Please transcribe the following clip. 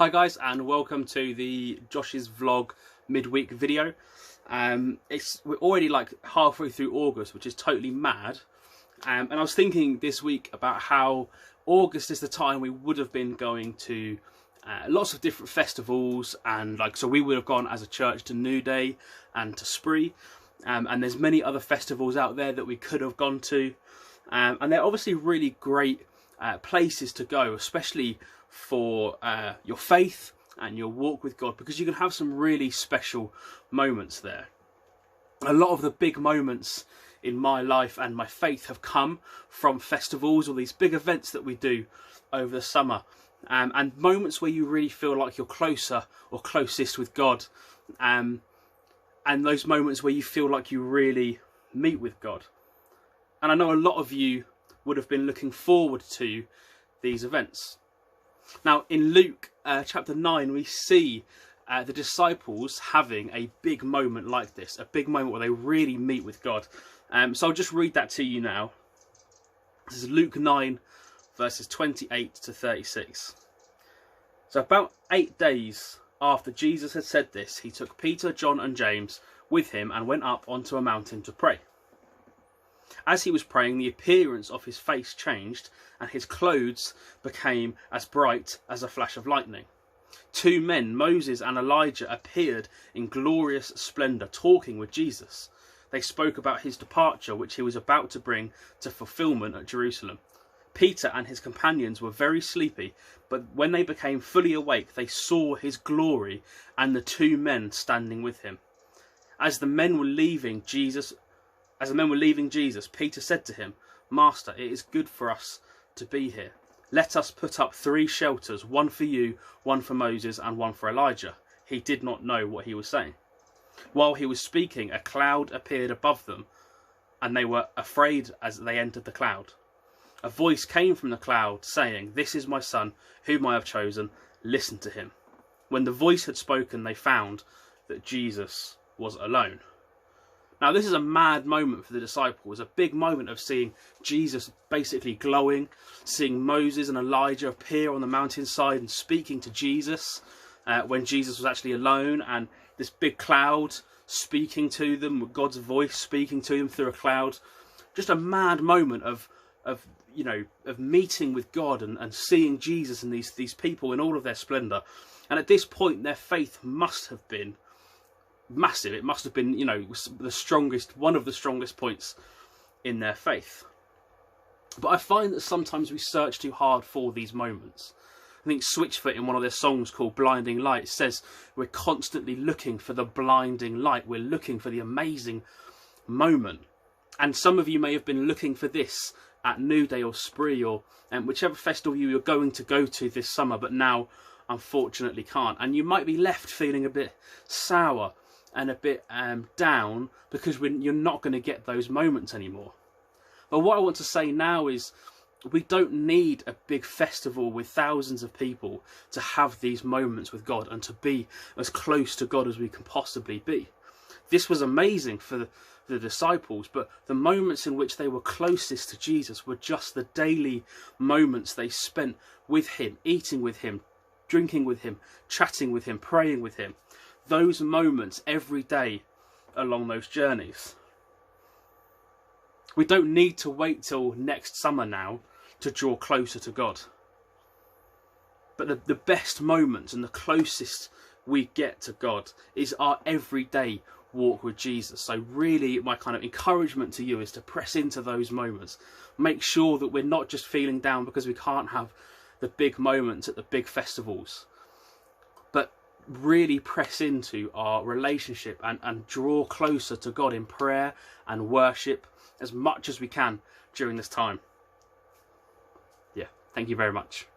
Hi guys, and welcome to the Josh's Vlog midweek video. We're already like halfway through August, which is totally mad. And I was thinking this week about how August is the time we would have been going to lots of different festivals, and so we would have gone as a church to New Day and to Spree, and there's many other festivals out there that we could have gone to, and they're obviously really great places to go, especially for your faith and your walk with God, because you can have some really special moments there. A lot of the big moments in my life and my faith have come from festivals or these big events that we do over the summer, and moments where you really feel like you're closer or closest with God, and those moments where you feel like you really meet with God. And I know a lot of you would have been looking forward to these events. Now, in Luke chapter 9, we see the disciples having a big moment like this, a big moment where they really meet with God. So I'll just read that to you now. This is Luke 9, verses 28 to 36. So about 8 days after Jesus had said this, he took Peter, John and James with him and went up onto a mountain to pray. As he was praying, the appearance of his face changed, and his clothes became as bright as a flash of lightning. Two men, Moses and Elijah, appeared in glorious splendour, talking with Jesus. They spoke about his departure, which he was about to bring to fulfilment at Jerusalem. Peter and his companions were very sleepy, but when they became fully awake, they saw his glory and the two men standing with him. As the men were leaving Jesus, Peter said to him, "Master, it is good for us to be here. Let us put up 3 shelters, one for you, one for Moses, and one for Elijah." He did not know what he was saying. While he was speaking, a cloud appeared above them, and they were afraid as they entered the cloud. A voice came from the cloud, saying, "This is my son, whom I have chosen. Listen to him." When the voice had spoken, they found that Jesus was alone. Now, this is a mad moment for the disciples, a big moment of seeing Jesus basically glowing, seeing Moses and Elijah appear on the mountainside and speaking to Jesus when Jesus was actually alone, and this big cloud speaking to them, with God's voice speaking to them through a cloud. Just a mad moment of meeting with God and seeing Jesus and these people in all of their splendour. And at this point, their faith must have been massive. It must have been, one of the strongest points in their faith. But I find that sometimes we search too hard for these moments. I think Switchfoot, in one of their songs called Blinding Light, says we're constantly looking for the blinding light. We're looking for the amazing moment. And some of you may have been looking for this at New Day or Spree or whichever festival you're going to go to this summer, but now unfortunately can't. And you might be left feeling a bit sour and a bit down because you're not going to get those moments anymore. But what I want to say now is we don't need a big festival with thousands of people to have these moments with God and to be as close to God as we can possibly be. This was amazing for the disciples, but the moments in which they were closest to Jesus were just the daily moments they spent with him, eating with him, drinking with him, chatting with him, praying with him. Those moments every day along those journeys. We don't need to wait till next summer now to draw closer to God. But the best moments and the closest we get to God is our everyday walk with Jesus. So really, my kind of encouragement to you is to press into those moments. Make sure that we're not just feeling down because we can't have the big moments at the big festivals, but really press into our relationship and draw closer to God in prayer and worship as much as we can during this time. Yeah, thank you very much.